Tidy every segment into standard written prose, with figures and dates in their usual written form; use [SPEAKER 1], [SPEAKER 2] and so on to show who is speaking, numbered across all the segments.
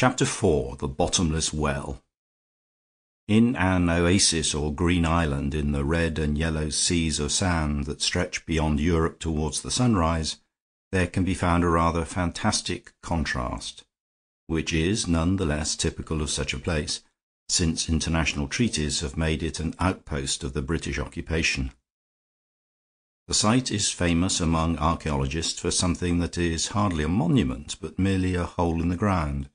[SPEAKER 1] Chapter 4. The Bottomless Well. In an oasis or green island in the red and yellow seas of sand that stretch beyond Europe towards the sunrise, there can be found a rather fantastic contrast, which is none the less typical of such a place, since international treaties have made it an outpost of the British occupation. The site is famous among archaeologists for something that is hardly a monument, but merely a hole in the ground.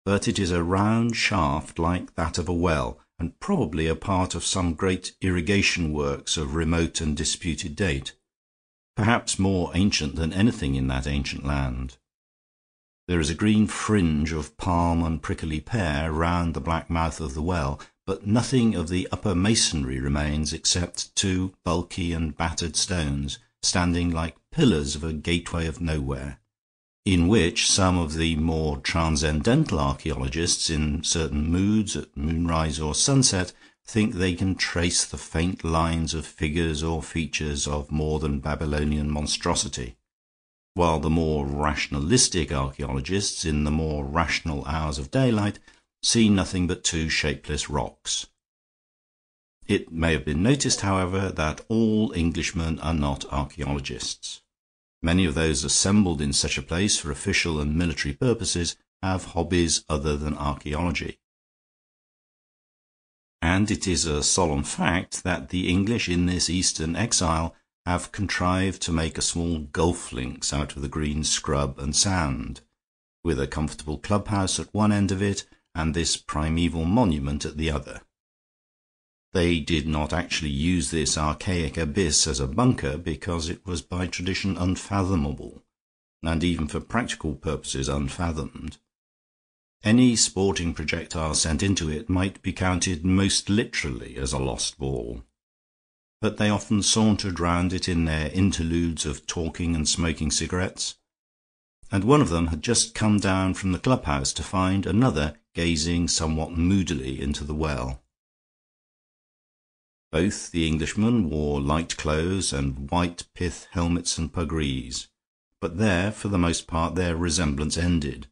[SPEAKER 1] But it is a round shaft like that of a well, and probably a part of some great irrigation works of remote and disputed date, perhaps more ancient than anything in that ancient land. There is a green fringe of palm and prickly pear round the black mouth of the well, but nothing of the upper masonry remains except two bulky and battered stones, standing like pillars of a gateway of nowhere, in which some of the more transcendental archaeologists in certain moods at moonrise or sunset think they can trace the faint lines of figures or features of more than Babylonian monstrosity, while the more rationalistic archaeologists in the more rational hours of daylight see nothing but two shapeless rocks. It may have been noticed, however, that all Englishmen are not archaeologists. Many of those assembled in such a place for official and military purposes have hobbies other than archaeology. And it is a solemn fact that the English in this eastern exile have contrived to make a small golf links out of the green scrub and sand, with a comfortable clubhouse at one end of it and this primeval monument at the other. They did not actually use this archaic abyss as a bunker because it was by tradition unfathomable, and even for practical purposes unfathomed. Any sporting projectile sent into it might be counted most literally as a lost ball. But they often sauntered round it in their interludes of talking and smoking cigarettes, and one of them had just come down from the clubhouse to find another gazing somewhat moodily into the well. Both the Englishmen wore light clothes and white pith helmets and pugrees, but there, for the most part, their resemblance ended,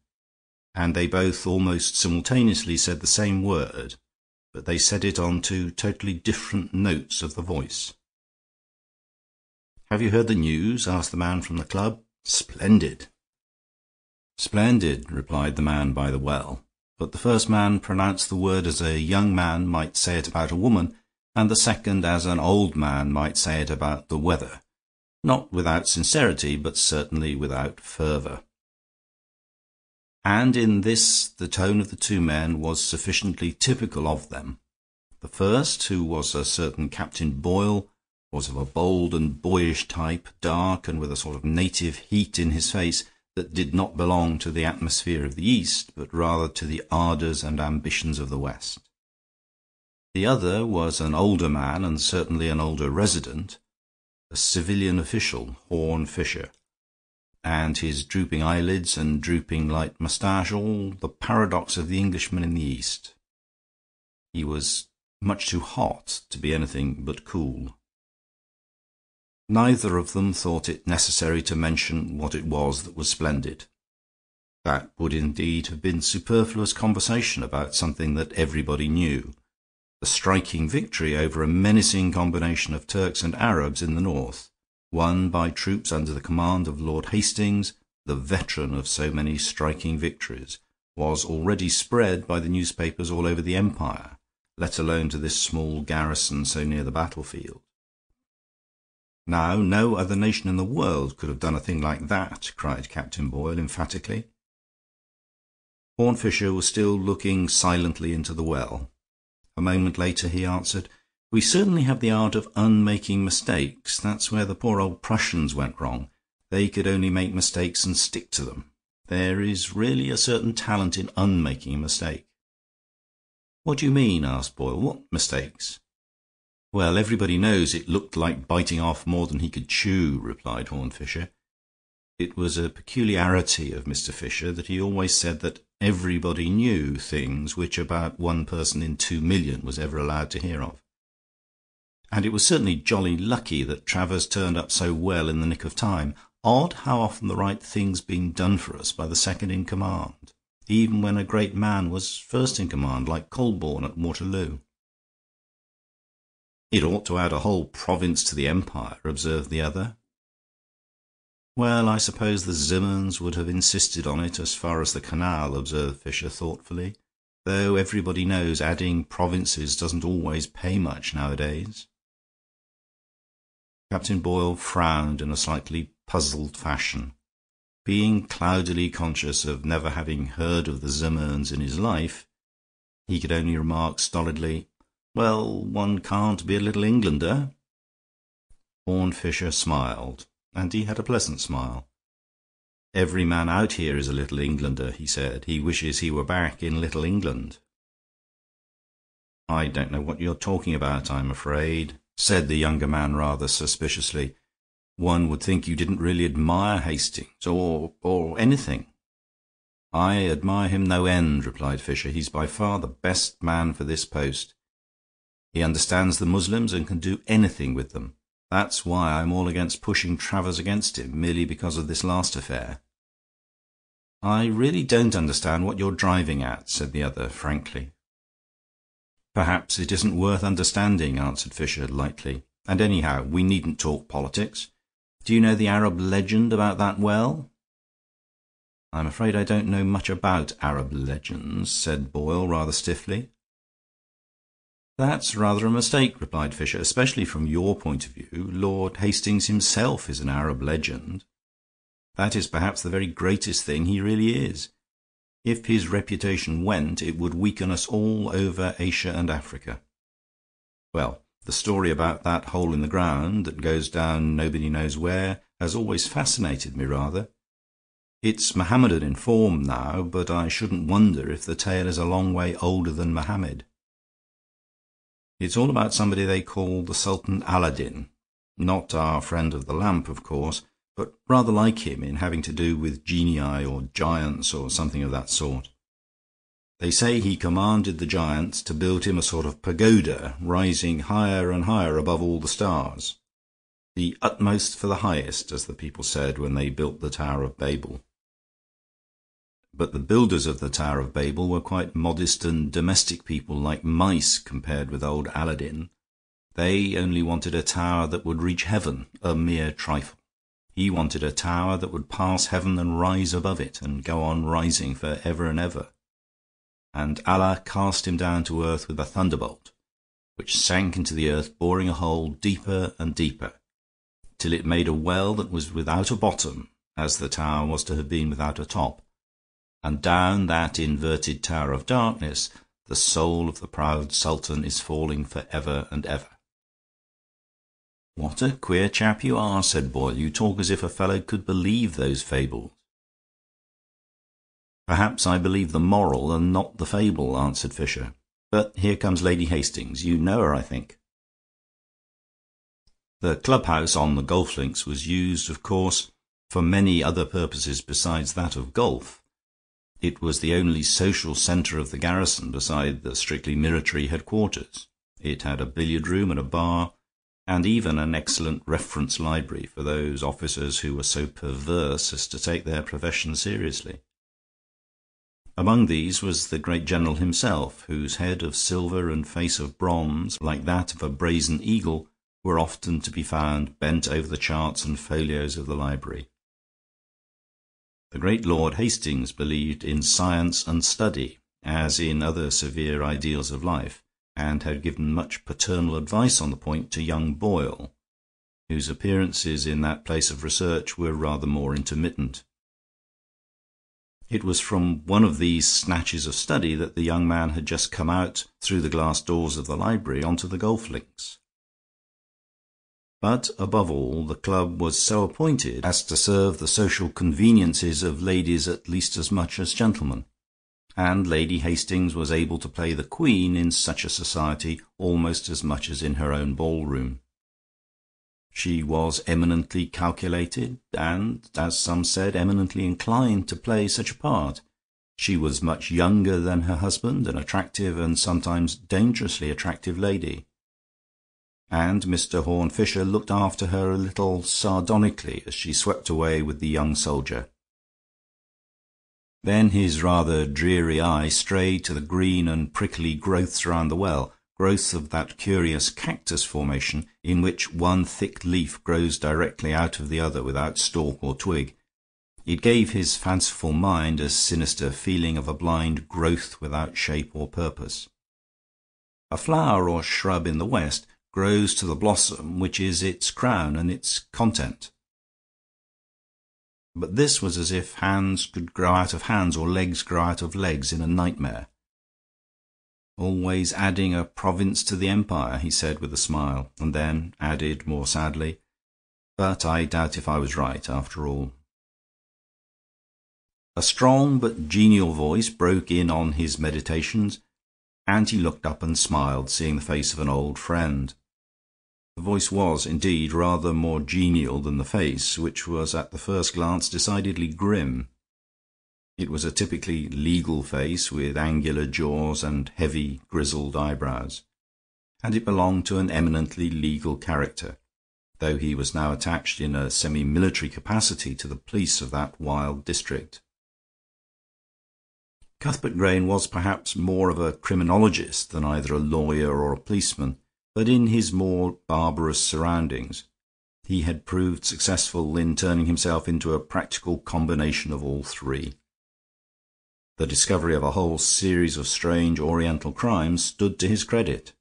[SPEAKER 1] and they both almost simultaneously said the same word, but they said it on two totally different notes of the voice. "Have you heard the news?" asked the man from the club. "Splendid." "Splendid," replied the man by the well, but the first man pronounced the word as a young man might say it about a woman, and the second as an old man might say it about the weather, not without sincerity, but certainly without fervour. And in this the tone of the two men was sufficiently typical of them. The first, who was a certain Captain Boyle, was of a bold and boyish type, dark and with a sort of native heat in his face that did not belong to the atmosphere of the East, but rather to the ardours and ambitions of the West. The other was an older man, and certainly an older resident, a civilian official, Hornischer, and his drooping eyelids and drooping light moustache, all the paradox of the Englishman in the East. He was much too hot to be anything but cool. Neither of them thought it necessary to mention what it was that was splendid. That would indeed have been superfluous conversation about something that everybody knew, the striking victory over a menacing combination of Turks and Arabs in the north, won by troops under the command of Lord Hastings, the veteran of so many striking victories, was already spread by the newspapers all over the empire, let alone to this small garrison so near the battlefield. "Now, no other nation in the world could have done a thing like that," cried Captain Boyle emphatically. Hornischer was still looking silently into the well. A moment later he answered, "We certainly have the art of unmaking mistakes. That's where the poor old Prussians went wrong. They could only make mistakes and stick to them. There is really a certain talent in unmaking a mistake." "What do you mean?" asked Boyle. "What mistakes?" "Well, everybody knows it looked like biting off more than he could chew," replied Hornischer. It was a peculiarity of Mr. Fisher that he always said that everybody knew things which about 1 person in 2 million was ever allowed to hear of. And it was certainly jolly lucky that Travers turned up so well in the nick of time. Odd how often the right thing's been done for us by the second in command. even when a great man was first in command, like Colborne at Waterloo." "It ought to add a whole province to the empire," observed the other. "Well, I suppose the Zimmern would have insisted on it as far as the canal," observed Fisher, thoughtfully, "though everybody knows adding provinces doesn't always pay much nowadays." Captain Boyle frowned in a slightly puzzled fashion. Being cloudily conscious of never having heard of the Zimmerns in his life, he could only remark stolidly, "Well, one can't be a Little Englander." Horne Fisher smiled, and he had a pleasant smile. "Every man out here is a Little Englander," he said. "He wishes he were back in Little England." "I don't know what you're talking about, I'm afraid," said the younger man rather suspiciously. "One would think you didn't really admire Hastings, or anything." "I admire him no end," replied Fisher. "He's by far the best man for this post. He understands the Muslims and can do anything with them. That's why I'm all against pushing Travers against him, merely because of this last affair." "I really don't understand what you're driving at," said the other, frankly. "Perhaps it isn't worth understanding," answered Fisher, lightly. "And anyhow, we needn't talk politics. Do you know the Arab legend about that well?" "I'm afraid I don't know much about Arab legends," said Boyle, rather stiffly. "That's rather a mistake," replied Fisher, "especially from your point of view. Lord Hastings himself is an Arab legend. That is perhaps the very greatest thing he really is. If his reputation went, it would weaken us all over Asia and Africa. Well, the story about that hole in the ground that goes down nobody knows where has always fascinated me rather. It's Mohammedan in form now, but I shouldn't wonder if the tale is a long way older than Mohammed. It's all about somebody they call the Sultan Aladdin, not our friend of the lamp, of course, but rather like him in having to do with genii or giants or something of that sort. They say he commanded the giants to build him a sort of pagoda rising higher and higher above all the stars. The utmost for the highest, as the people said when they built the Tower of Babel. But the builders of the Tower of Babel were quite modest and domestic people, like mice compared with old Aladdin. They only wanted a tower that would reach heaven, a mere trifle. He wanted a tower that would pass heaven and rise above it, and go on rising for ever and ever. And Allah cast him down to earth with a thunderbolt, which sank into the earth, boring a hole deeper and deeper, till it made a well that was without a bottom, as the tower was to have been without a top. And down that inverted tower of darkness the soul of the proud Sultan is falling for ever and ever." "What a queer chap you are," said Boyle. "You talk as if a fellow could believe those fables." "Perhaps I believe the moral and not the fable," answered Fisher. "But here comes Lady Hastings. You know her, I think." The clubhouse on the golf links was used, of course, for many other purposes besides that of golf. It was the only social centre of the garrison beside the strictly military headquarters. It had a billiard room and a bar, and even an excellent reference library for those officers who were so perverse as to take their profession seriously. Among these was the great general himself, whose head of silver and face of bronze, like that of a brazen eagle, were often to be found bent over the charts and folios of the library. The great Lord Hastings believed in science and study, as in other severe ideals of life, and had given much paternal advice on the point to young Boyle, whose appearances in that place of research were rather more intermittent. It was from one of these snatches of study that the young man had just come out through the glass doors of the library onto the golf links. But above all, the club was so appointed as to serve the social conveniences of ladies at least as much as gentlemen, and Lady Hastings was able to play the queen in such a society almost as much as in her own ballroom. She was eminently calculated, and, as some said, eminently inclined to play such a part. She was much younger than her husband, an attractive and sometimes dangerously attractive lady. And Mr. Horne Fisher looked after her a little sardonically as she swept away with the young soldier. Then his rather dreary eye strayed to the green and prickly growths round the well, growths of that curious cactus formation in which one thick leaf grows directly out of the other without stalk or twig. It gave his fanciful mind a sinister feeling of a blind growth without shape or purpose. A flower or shrub in the West grows to the blossom which is its crown and its content. But this was as if hands could grow out of hands or legs grow out of legs in a nightmare. "Always adding a province to the empire," he said with a smile, and then added more sadly, "But I doubt if I was right, after all." A strong but genial voice broke in on his meditations, and he looked up and smiled, seeing the face of an old friend. The voice was, indeed, rather more genial than the face, which was at the first glance decidedly grim. It was a typically legal face, with angular jaws and heavy, grizzled eyebrows, and it belonged to an eminently legal character, though he was now attached in a semi-military capacity to the police of that wild district. Cuthbert Grayne was perhaps more of a criminologist than either a lawyer or a policeman, but in his more barbarous surroundings he had proved successful in turning himself into a practical combination of all three. The discovery of a whole series of strange Oriental crimes stood to his credit.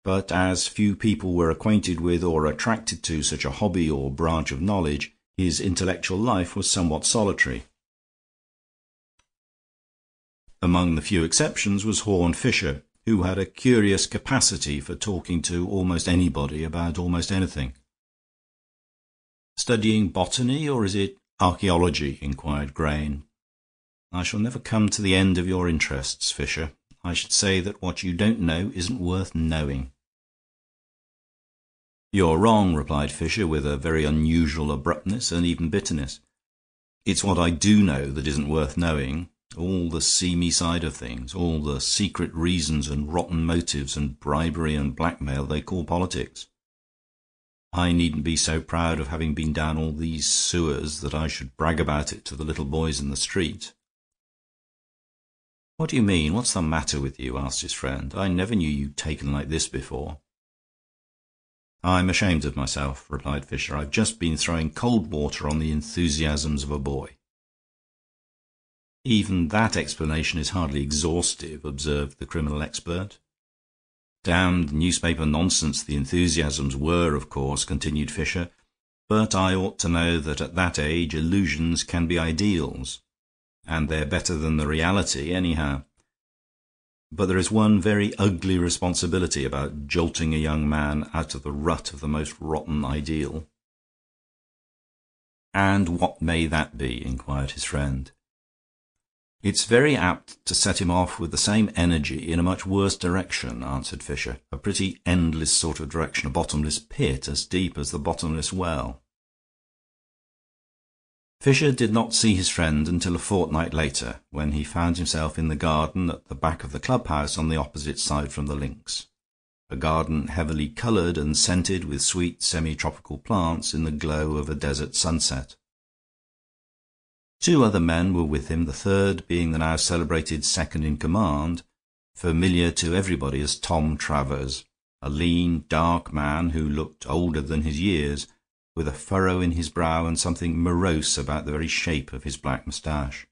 [SPEAKER 1] But as few people were acquainted with or attracted to such a hobby or branch of knowledge, his intellectual life was somewhat solitary. Among the few exceptions was Horne Fisher, who had a curious capacity for talking to almost anybody about almost anything. "Studying botany, or is it archaeology?" inquired Grayne. "I shall never come to the end of your interests, Fisher. I should say that what you don't know isn't worth knowing." "You're wrong," replied Fisher, with a very unusual abruptness and even bitterness. "It's what I do know that isn't worth knowing. All the seamy side of things, all the secret reasons and rotten motives and bribery and blackmail they call politics. I needn't be so proud of having been down all these sewers that I should brag about it to the little boys in the street." "What do you mean? What's the matter with you?" asked his friend. "I never knew you taken like this before." "I'm ashamed of myself," replied Fisher. "I've just been throwing cold water on the enthusiasms of a boy." "Even that explanation is hardly exhaustive," observed the criminal expert. "Damned newspaper nonsense the enthusiasms were, of course," continued Fisher, "but I ought to know that at that age illusions can be ideals, and they're better than the reality, anyhow. But there is one very ugly responsibility about jolting a young man out of the rut of the most rotten ideal." "And what may that be?" inquired his friend. "It's very apt to set him off with the same energy in a much worse direction," answered Fisher. "A pretty endless sort of direction, a bottomless pit as deep as the bottomless well." Fisher did not see his friend until a fortnight later, when he found himself in the garden at the back of the clubhouse on the opposite side from the links, a garden heavily colored and scented with sweet semi-tropical plants in the glow of a desert sunset. Two other men were with him, the third being the now celebrated second in command, familiar to everybody as Tom Travers, a lean, dark man who looked older than his years, with a furrow in his brow and something morose about the very shape of his black moustache.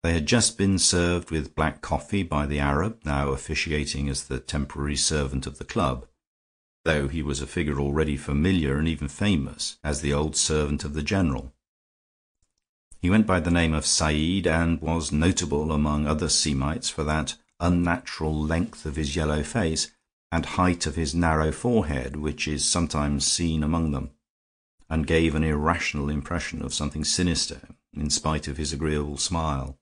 [SPEAKER 1] They had just been served with black coffee by the Arab, now officiating as the temporary servant of the club, though he was a figure already familiar and even famous as the old servant of the general. He went by the name of Said, and was notable among other Semites for that unnatural length of his yellow face and height of his narrow forehead which is sometimes seen among them, and gave an irrational impression of something sinister in spite of his agreeable smile.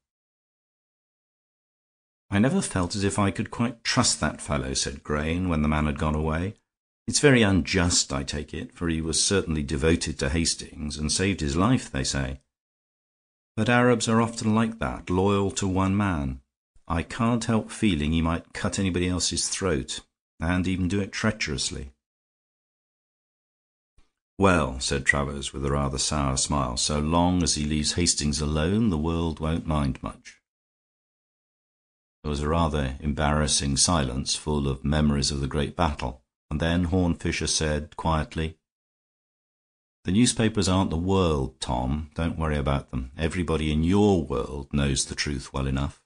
[SPEAKER 1] "I never felt as if I could quite trust that fellow," said Grayne, when the man had gone away. "It's very unjust, I take it, for he was certainly devoted to Hastings, and saved his life, they say. But Arabs are often like that, loyal to one man. I can't help feeling he might cut anybody else's throat, and even do it treacherously." "Well," said Travers, with a rather sour smile, "so long as he leaves Hastings alone, the world won't mind much." There was a rather embarrassing silence, full of memories of the great battle, and then Horne Fisher said, quietly, "The newspapers aren't the world, Tom. Don't worry about them. Everybody in your world knows the truth well enough."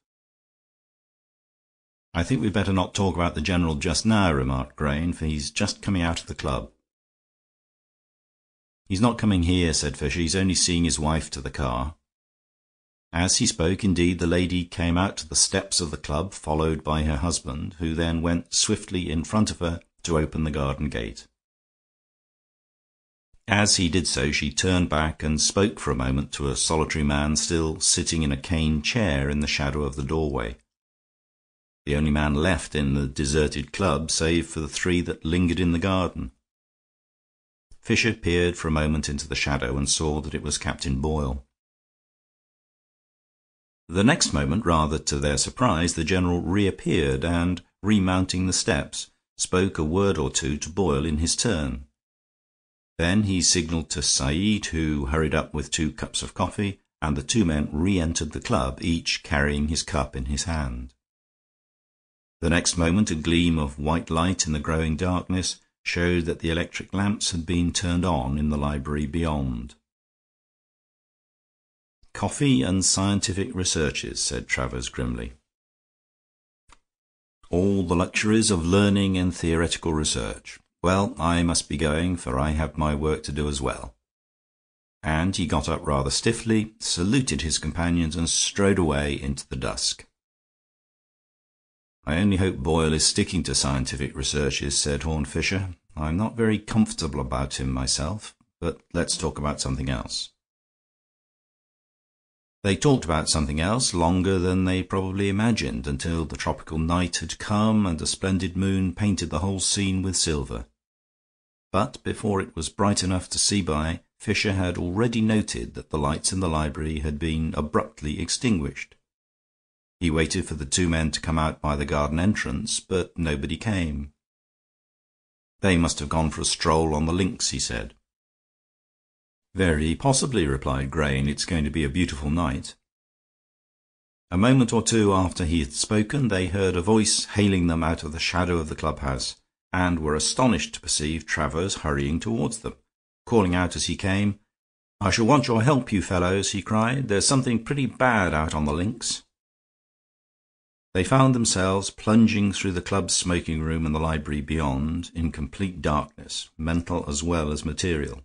[SPEAKER 1] "I think we'd better not talk about the General just now," remarked Grayne, "for he's just coming out of the club." "He's not coming here," said Fisher. "He's only seeing his wife to the car." As he spoke, indeed, the lady came out to the steps of the club, followed by her husband, who then went swiftly in front of her to open the garden gate. As he did so, she turned back and spoke for a moment to a solitary man still sitting in a cane chair in the shadow of the doorway, the only man left in the deserted club save for the three that lingered in the garden. Fisher peered for a moment into the shadow and saw that it was Captain Boyle. The next moment, rather to their surprise, the General reappeared and, remounting the steps, spoke a word or two to Boyle in his turn. Then he signalled to Said, who hurried up with 2 cups of coffee, and the 2 men re-entered the club, each carrying his cup in his hand. The next moment a gleam of white light in the growing darkness showed that the electric lamps had been turned on in the library beyond. "Coffee and scientific researches," said Travers grimly. "All the luxuries of learning and theoretical research. Well, I must be going, for I have my work to do as well." And he got up rather stiffly, saluted his companions, and strode away into the dusk. "I only hope Boyle is sticking to scientific researches," said Horne Fisher. "I'm not very comfortable about him myself. But let's talk about something else." They talked about something else longer than they probably imagined, until the tropical night had come and a splendid moon painted the whole scene with silver. But before it was bright enough to see by, Fisher had already noted that the lights in the library had been abruptly extinguished. He waited for the 2 men to come out by the garden entrance, but nobody came. "They must have gone for a stroll on the links," he said. "Very possibly," replied Grayne. "It's going to be a beautiful night." A moment or two after he had spoken, they heard a voice hailing them out of the shadow of the clubhouse, and were astonished to perceive Travers hurrying towards them, calling out as he came, "I shall want your help, you fellows," he cried. "There's something pretty bad out on the links." They found themselves plunging through the club's smoking room and the library beyond, in complete darkness, mental as well as material.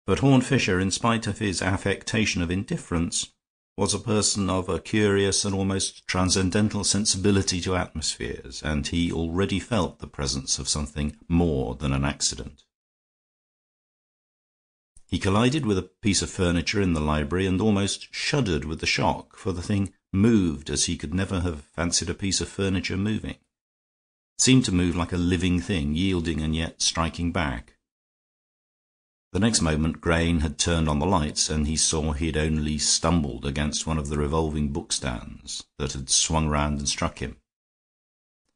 [SPEAKER 1] But Horne Fisher, in spite of his affectation of indifference, was a person of a curious and almost transcendental sensibility to atmospheres, and he already felt the presence of something more than an accident. He collided with a piece of furniture in the library and almost shuddered with the shock, for the thing moved as he could never have fancied a piece of furniture moving. It seemed to move like a living thing, yielding and yet striking back. The next moment Grayne had turned on the lights, and he saw he had only stumbled against one of the revolving bookstands that had swung round and struck him.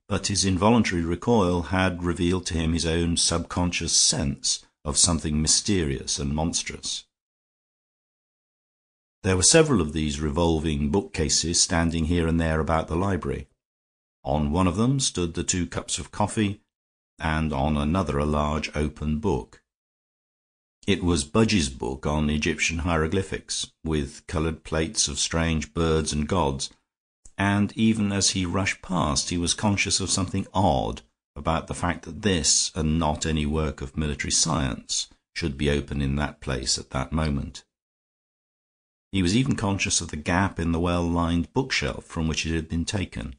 [SPEAKER 1] But his involuntary recoil had revealed to him his own subconscious sense of something mysterious and monstrous. There were several of these revolving bookcases standing here and there about the library. On one of them stood the 2 cups of coffee, and on another a large open book. It was Budge's book on Egyptian hieroglyphics, with colored plates of strange birds and gods, and even as he rushed past he was conscious of something odd about the fact that this, and not any work of military science, should be open in that place at that moment. He was even conscious of the gap in the well-lined bookshelf from which it had been taken,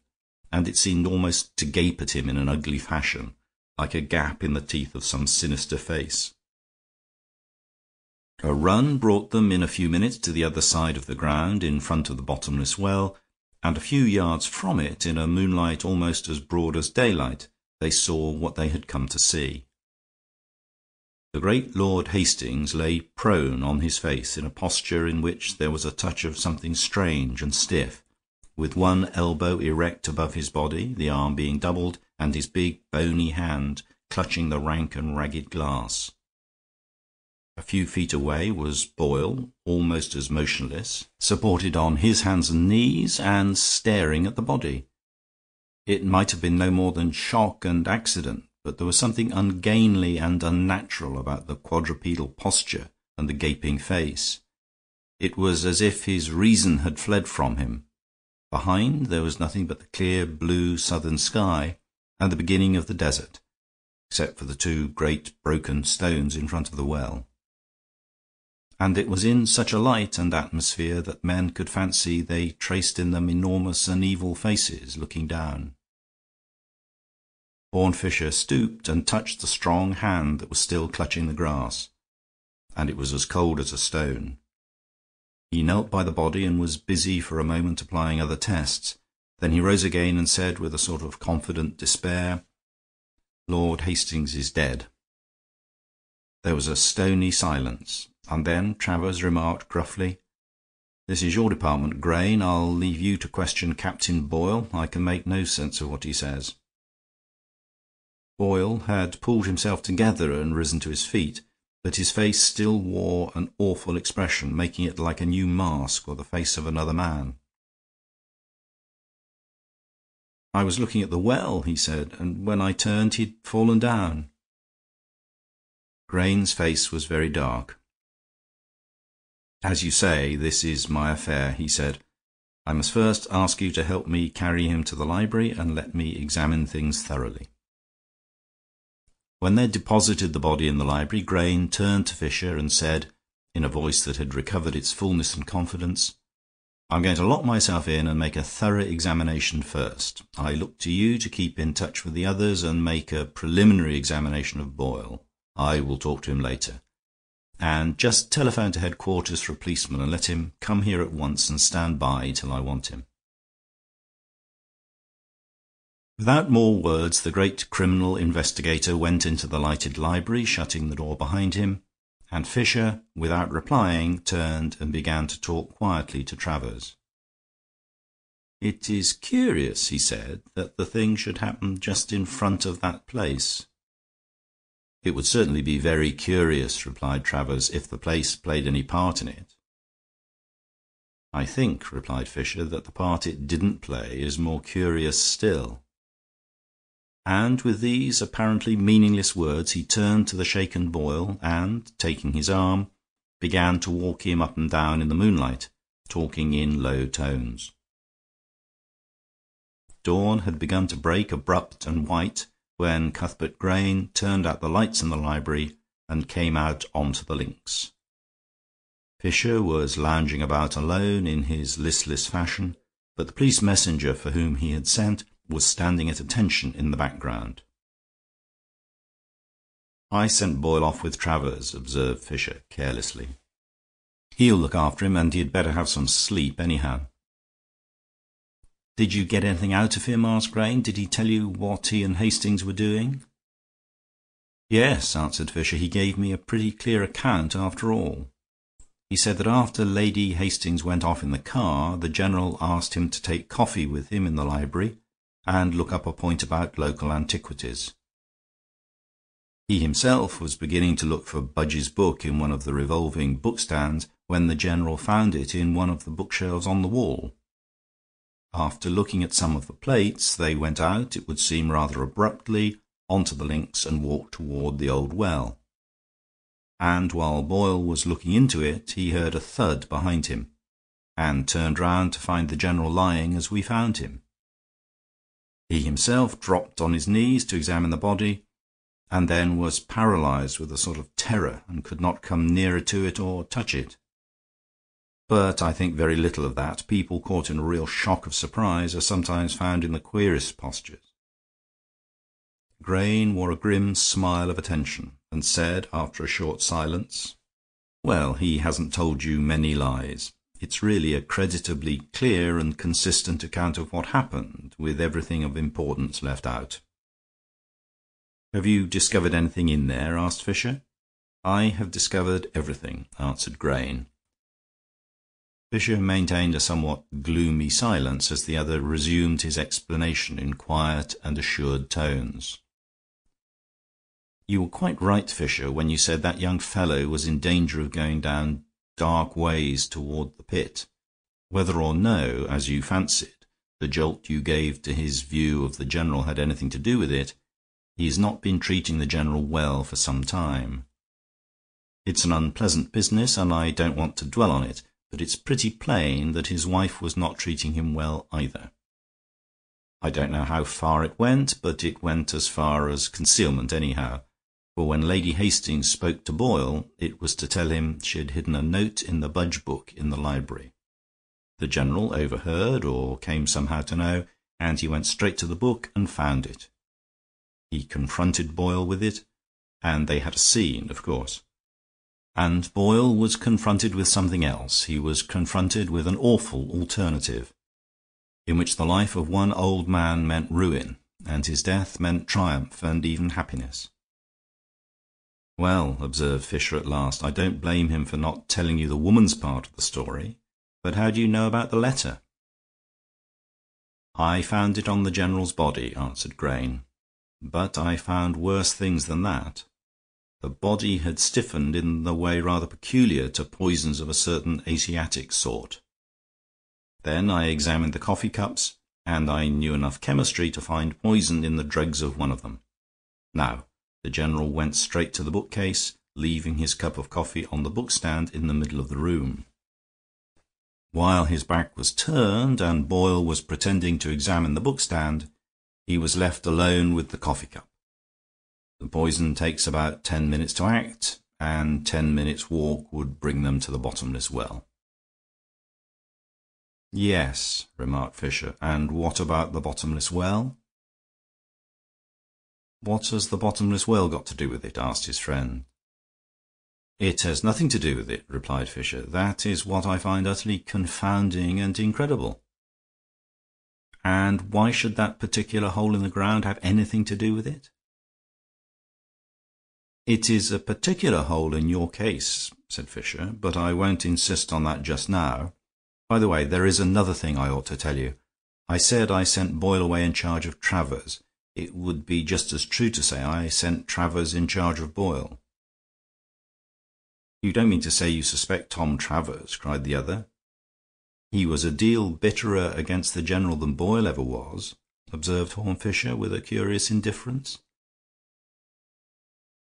[SPEAKER 1] and it seemed almost to gape at him in an ugly fashion, like a gap in the teeth of some sinister face. A run brought them in a few minutes to the other side of the ground, in front of the bottomless well, and a few yards from it, in a moonlight almost as broad as daylight, they saw what they had come to see. The great Lord Hastings lay prone on his face, in a posture in which there was a touch of something strange and stiff, with one elbow erect above his body, the arm being doubled, and his big bony hand clutching the rank and ragged glass. A few feet away was Boyle, almost as motionless, supported on his hands and knees, and staring at the body. It might have been no more than shock and accident, but there was something ungainly and unnatural about the quadrupedal posture and the gaping face. It was as if his reason had fled from him. Behind there was nothing but the clear blue southern sky and the beginning of the desert, except for the two great broken stones in front of the well. And it was in such a light and atmosphere that men could fancy they traced in them enormous and evil faces looking down. Horne Fisher stooped and touched the strong hand that was still clutching the grass, and it was as cold as a stone. He knelt by the body and was busy for a moment applying other tests. Then he rose again and said with a sort of confident despair, "Lord Hastings is dead." There was a stony silence, and then Travers remarked gruffly, "This is your department, Grain. I'll leave you to question Captain Boyle. I can make no sense of what he says." Boyle had pulled himself together and risen to his feet, but his face still wore an awful expression, making it like a new mask or the face of another man. "I was looking at the well," he said, "and when I turned he'd fallen down." Grain's face was very dark. "As you say, this is my affair," he said. "I must first ask you to help me carry him to the library and let me examine things thoroughly." When they had deposited the body in the library, Grain turned to Fisher and said, in a voice that had recovered its fullness and confidence, "I'm going to lock myself in and make a thorough examination first. I look to you to keep in touch with the others and make a preliminary examination of Boyle. I will talk to him later. And just telephone to headquarters for a policeman and let him come here at once and stand by till I want him." Without more words, the great criminal investigator went into the lighted library, shutting the door behind him, and Fisher, without replying, turned and began to talk quietly to Travers. "It is curious," he said, "that the thing should happen just in front of that place." "It would certainly be very curious," replied Travers, "if the place played any part in it." "I think," replied Fisher, "that the part it didn't play is more curious still." And with these apparently meaningless words he turned to the shaken Boyle and, taking his arm, began to walk him up and down in the moonlight, talking in low tones. Dawn had begun to break abrupt and white when Cuthbert Grain turned out the lights in the library and came out onto the links. Fisher was lounging about alone in his listless fashion, but the police messenger for whom he had sent was standing at attention in the background. "I sent Boyle off with Travers," observed Fisher carelessly. "He'll look after him, and he'd better have some sleep anyhow." "Did you get anything out of him?" asked Grain. "Did he tell you what he and Hastings were doing?" "Yes," answered Fisher. "He gave me a pretty clear account after all. He said that after Lady Hastings went off in the car, the General asked him to take coffee with him in the library and look up a point about local antiquities. He himself was beginning to look for Budge's book in one of the revolving bookstands when the General found it in one of the bookshelves on the wall. After looking at some of the plates, they went out, it would seem rather abruptly, onto the links and walked toward the old well. And while Boyle was looking into it, he heard a thud behind him, and turned round to find the General lying as we found him. He himself dropped on his knees to examine the body, and then was paralyzed with a sort of terror and could not come nearer to it or touch it. But I think very little of that. People caught in a real shock of surprise are sometimes found in the queerest postures." Grain wore a grim smile of attention, and said, after a short silence, "Well, he hasn't told you many lies. It's really a creditably clear and consistent account of what happened, with everything of importance left out." "Have you discovered anything in there?" asked Fisher. "I have discovered everything," answered Grain. Fisher maintained a somewhat gloomy silence as the other resumed his explanation in quiet and assured tones. You were quite right, Fisher, when you said that young fellow was in danger of going down dark ways toward the pit. Whether or no, as you fancied, the jolt you gave to his view of the General had anything to do with it, he has not been treating the General well for some time. It's an unpleasant business, and I don't want to dwell on it, but it's pretty plain that his wife was not treating him well either. I don't know how far it went, but it went as far as concealment anyhow, for when Lady Hastings spoke to Boyle, it was to tell him she had hidden a note in the budge book in the library. The General overheard, or came somehow to know, and he went straight to the book and found it. He confronted Boyle with it, and they had a scene, of course. And Boyle was confronted with something else. He was confronted with an awful alternative, in which the life of one old man meant ruin, and his death meant triumph and even happiness. "Well," observed Fisher at last, "I don't blame him for not telling you the woman's part of the story. But how do you know about the letter?" "I found it on the General's body," answered Grayne. "But I found worse things than that. The body had stiffened in the way rather peculiar to poisons of a certain Asiatic sort. Then I examined the coffee cups, and I knew enough chemistry to find poison in the dregs of one of them. Now, the General went straight to the bookcase, leaving his cup of coffee on the bookstand in the middle of the room. While his back was turned and Boyle was pretending to examine the bookstand, he was left alone with the coffee cup. The poison takes about 10 minutes to act, and 10 minutes' walk would bring them to the bottomless well." "Yes," remarked Fisher. "And what about the bottomless well?" "What has the bottomless well got to do with it?" asked his friend. "It has nothing to do with it," replied Fisher. "That is what I find utterly confounding and incredible." "And why should that particular hole in the ground have anything to do with it?" "It is a particular hole in your case," said Fisher, "but I won't insist on that just now. By the way, there is another thing I ought to tell you. I said I sent Boyle away in charge of Travers. It would be just as true to say I sent Travers in charge of Boyle." "You don't mean to say you suspect Tom Travers?" cried the other. "He was a deal bitterer against the General than Boyle ever was," observed Horne Fisher, with a curious indifference.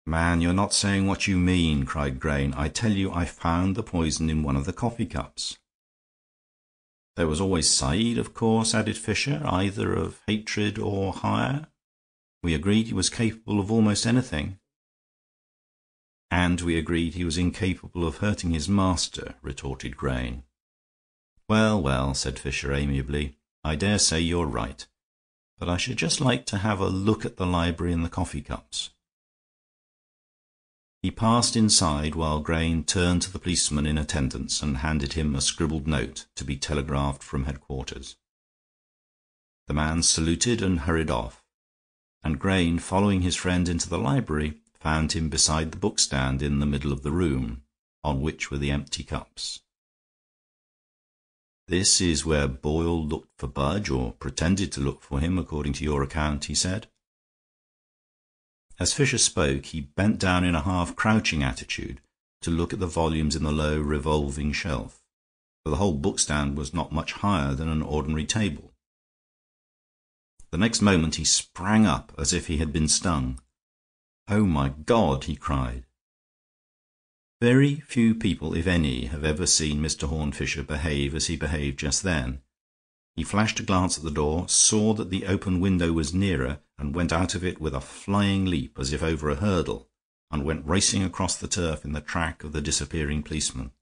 [SPEAKER 1] "Man, you're not saying what you mean," cried Grayne. "I tell you I found the poison in one of the coffee cups." "There was always Said, of course," added Fisher, "either of hatred or hire. We agreed he was capable of almost anything." "And we agreed he was incapable of hurting his master," retorted Grayne. "Well, well," said Fisher, amiably, "I dare say you're right. But I should just like to have a look at the library and the coffee cups." He passed inside while Grayne turned to the policeman in attendance and handed him a scribbled note to be telegraphed from headquarters. The man saluted and hurried off, and Grayne, following his friend into the library, found him beside the bookstand in the middle of the room, on which were the empty cups. "This is where Boyle looked for Budge, or pretended to look for him, according to your account," he said. As Fisher spoke, he bent down in a half-crouching attitude to look at the volumes in the low revolving shelf, for the whole bookstand was not much higher than an ordinary table. The next moment he sprang up as if he had been stung. "Oh, my God!" he cried. Very few people, if any, have ever seen Mr. Horne Fisher behave as he behaved just then. He flashed a glance at the door, saw that the open window was nearer, and went out of it with a flying leap as if over a hurdle, and went racing across the turf in the track of the disappearing policeman.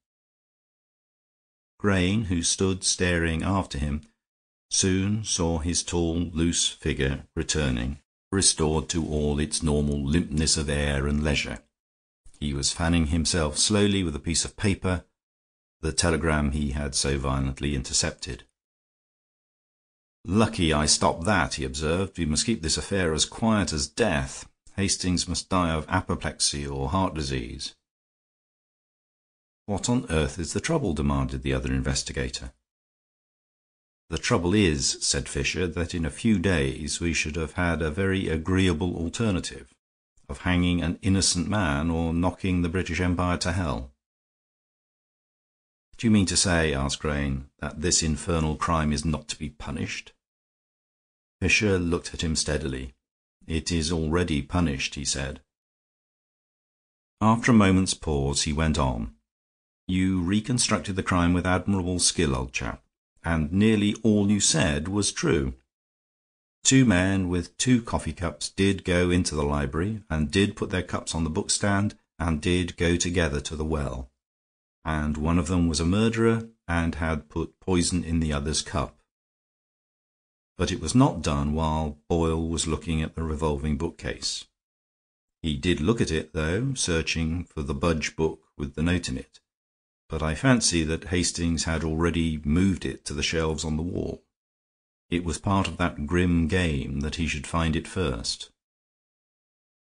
[SPEAKER 1] Grayne, who stood staring after him, soon saw his tall, loose figure returning, restored to all its normal limpness of air and leisure. He was fanning himself slowly with a piece of paper, the telegram he had so violently intercepted. "Lucky I stopped that," he observed. "We must keep this affair as quiet as death. Hastings must die of apoplexy or heart disease." "What on earth is the trouble?" demanded the other investigator. "The trouble is," said Fisher, "that in a few days we should have had a very agreeable alternative. of hanging an innocent man or knocking the British Empire to hell." "Do you mean to say," asked Grayne, "that this infernal crime is not to be punished?" Fisher looked at him steadily. "It is already punished," he said. After a moment's pause he went on. "You reconstructed the crime with admirable skill, old chap, and nearly all you said was true. 2 men with 2 coffee cups did go into the library, and did put their cups on the bookstand, and did go together to the well. And one of them was a murderer, and had put poison in the other's cup. But it was not done while Boyle was looking at the revolving bookcase. He did look at it, though, searching for the Budge book with the note in it, but I fancy that Hastings had already moved it to the shelves on the wall. It was part of that grim game that he should find it first.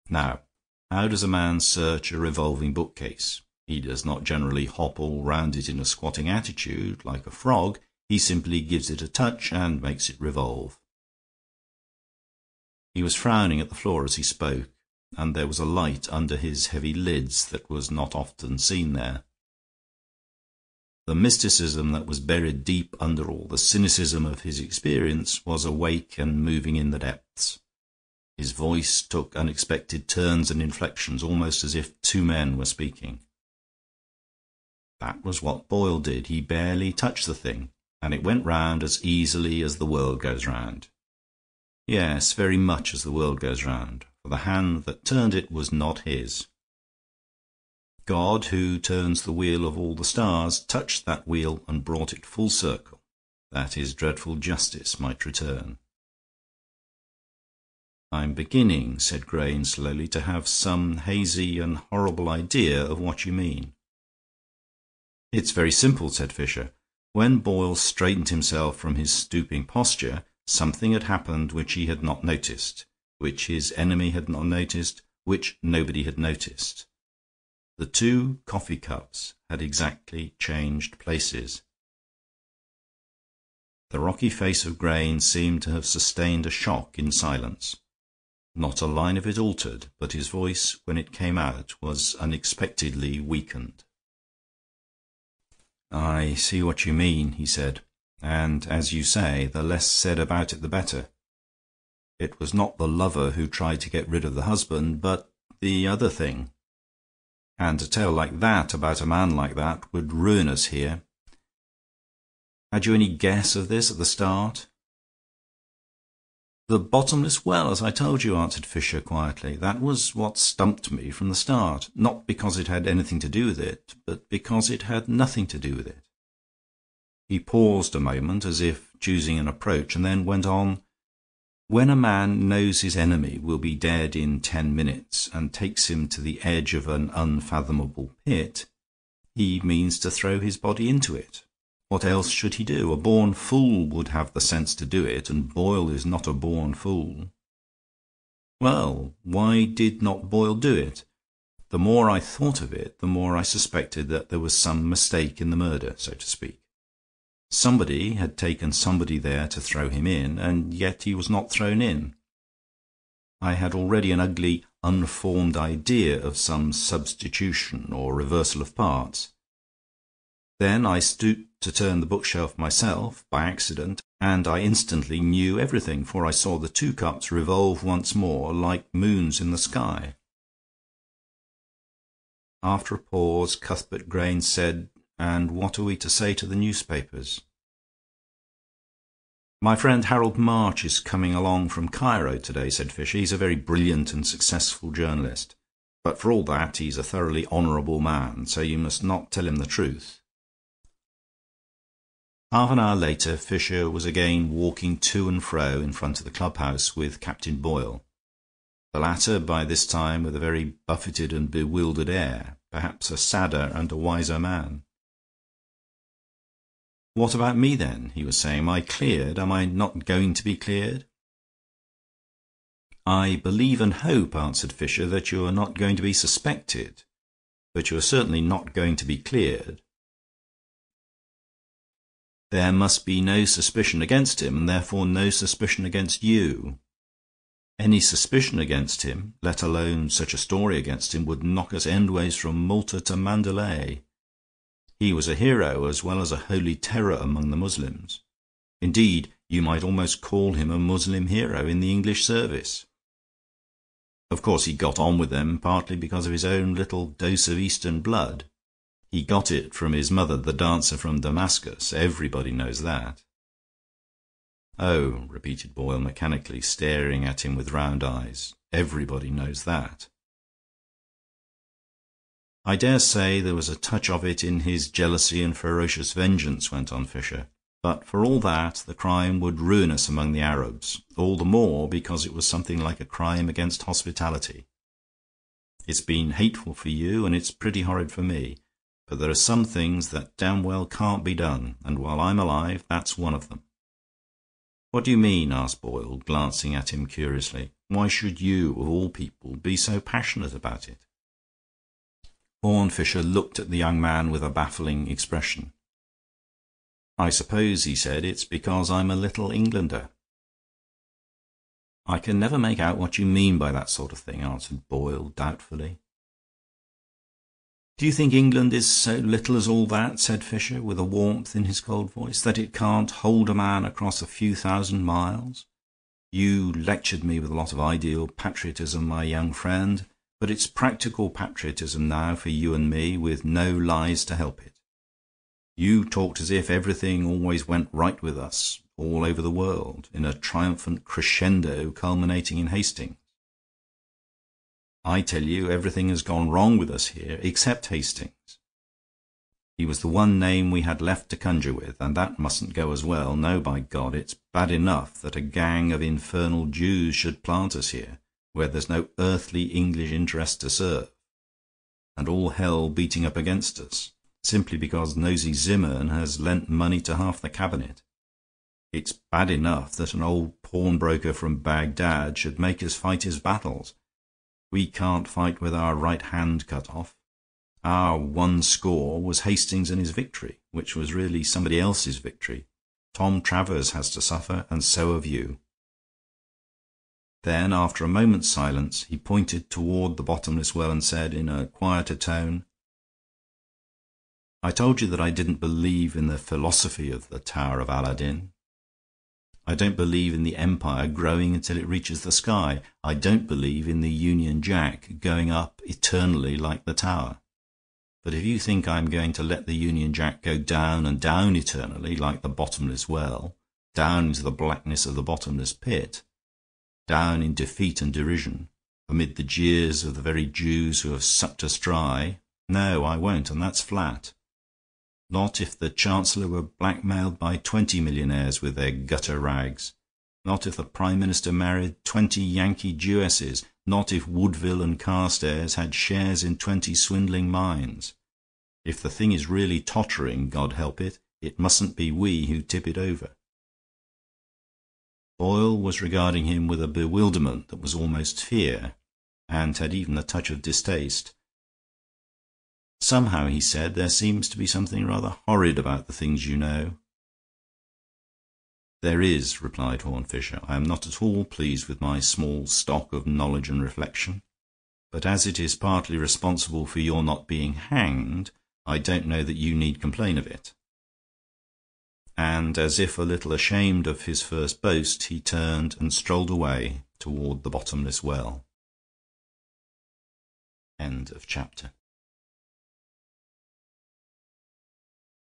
[SPEAKER 1] Now, how does a man search a revolving bookcase? He does not generally hop all round it in a squatting attitude, like a frog. He simply gives it a touch and makes it revolve." He was frowning at the floor as he spoke, and there was a light under his heavy lids that was not often seen there. The mysticism that was buried deep under all the cynicism of his experience was awake and moving in the depths. His voice took unexpected turns and inflections, almost as if 2 men were speaking. That was what Boyle did. He barely touched the thing, and it went round as easily as the world goes round. Yes, very much as the world goes round, for the hand that turned it was not his. God, who turns the wheel of all the stars, touched that wheel and brought it full circle, that his dreadful justice might return. "I'm beginning," said Grayne slowly, "to have some hazy and horrible idea of what you mean." "It's very simple," said Fisher. "When Boyle straightened himself from his stooping posture, something had happened which he had not noticed, which his enemy had not noticed, which nobody had noticed. The 2 coffee cups had exactly changed places." The rocky face of Grayne seemed to have sustained a shock in silence. Not a line of it altered, but his voice, when it came out, was unexpectedly weakened. "I see what you mean," he said, "and, as you say, the less said about it the better. It was not the lover who tried to get rid of the husband, but the other thing. And a tale like that about a man like that would ruin us here. Had you any guess of this at the start?" "The bottomless well, as I told you," answered Fisher, quietly. "That was what stumped me from the start. Not because it had anything to do with it, but because it had nothing to do with it." He paused a moment, as if choosing an approach, and then went on. "When a man knows his enemy will be dead in 10 minutes, and takes him to the edge of an unfathomable pit, he means to throw his body into it. What else should he do? A born fool would have the sense to do it, and Boyle is not a born fool." "Well, why did not Boyle do it? The more I thought of it, the more I suspected that there was some mistake in the murder, so to speak. Somebody had taken somebody there to throw him in, and yet he was not thrown in. I had already an ugly, unformed idea of some substitution or reversal of parts. Then I stooped to turn the bookshelf myself, by accident, and I instantly knew everything, for I saw the 2 cups revolve once more like moons in the sky." After a pause, Cuthbert Grayne said, "And what are we to say to the newspapers?" "My friend Harold March is coming along from Cairo today," said Fisher. "He's a very brilliant and successful journalist, but for all that he's a thoroughly honorable man, so you must not tell him the truth." Half an hour later Fisher was again walking to and fro in front of the clubhouse with Captain Boyle, the latter by this time with a very buffeted and bewildered air, perhaps a sadder and a wiser man. "What about me, then?" he was saying. "Am I cleared? Am I not going to be cleared?" "I believe and hope," answered Fisher, "that you are not going to be suspected, but you are certainly not going to be cleared. There must be no suspicion against him, and therefore no suspicion against you. Any suspicion against him, let alone such a story against him, would knock us endways from Malta to Mandalay. He was a hero as well as a holy terror among the Muslims. Indeed, you might almost call him a Muslim hero in the English service. Of course he got on with them partly because of his own little dose of Eastern blood. He got it from his mother, the dancer from Damascus. Everybody knows that." "Oh," repeated Boyle mechanically, staring at him with round eyes. "Everybody knows that." "I dare say there was a touch of it in his jealousy and ferocious vengeance," went on Fisher. "But for all that, the crime would ruin us among the Arabs, all the more because it was something like a crime against hospitality. It's been hateful for you, and it's pretty horrid for me, but there are some things that damn well can't be done, and while I'm alive, that's one of them." "What do you mean?" asked Boyle, glancing at him curiously. "Why should you, of all people, be so passionate about it?" Horne Fisher looked at the young man with a baffling expression. "I suppose," he said, "it's because I'm a little Englander." "I can never make out what you mean by that sort of thing," answered Boyle doubtfully. "Do you think England is so little as all that," said Fisher, with a warmth in his cold voice, "that it can't hold a man across a few thousand miles? You lectured me with a lot of ideal patriotism, my young friend, but it's practical patriotism now for you and me, with no lies to help it. You talked as if everything always went right with us, all over the world, in a triumphant crescendo culminating in Hastings. I tell you everything has gone wrong with us here, except Hastings. He was the one name we had left to conjure with, and that mustn't go as well. No, by God, it's bad enough that a gang of infernal Jews should plant us here, where there's no earthly English interest to serve, and all hell beating up against us, simply because nosy Zimmern has lent money to half the cabinet. It's bad enough that an old pawnbroker from Baghdad should make us fight his battles. We can't fight with our right hand cut off. Our one score was Hastings and his victory, which was really somebody else's victory. Tom Travers has to suffer, and so have you." Then, after a moment's silence, he pointed toward the bottomless well and said, in a quieter tone, "I told you that I didn't believe in the philosophy of the Tower of Aladdin. I don't believe in the empire growing until it reaches the sky. I don't believe in the Union Jack going up eternally like the tower. But if you think I'm going to let the Union Jack go down and down eternally like the bottomless well, down into the blackness of the bottomless pit, down in defeat and derision, amid the jeers of the very Jews who have sucked us dry, no, I won't, and that's flat. Not if the Chancellor were blackmailed by 20 millionaires with their gutter rags. Not if the Prime Minister married 20 Yankee Jewesses. Not if Woodville and Carstairs had shares in 20 swindling mines. If the thing is really tottering, God help it, it mustn't be we who tip it over." Boyle was regarding him with a bewilderment that was almost fear, and had even a touch of distaste. "Somehow," he said, "there seems to be something rather horrid about the things you know." "There is," replied Horne Fisher. "I am not at all pleased with my small stock of knowledge and reflection, but as it is partly responsible for your not being hanged, I don't know that you need complain of it." And as if a little ashamed of his first boast, he turned and strolled away toward the bottomless well. End of chapter.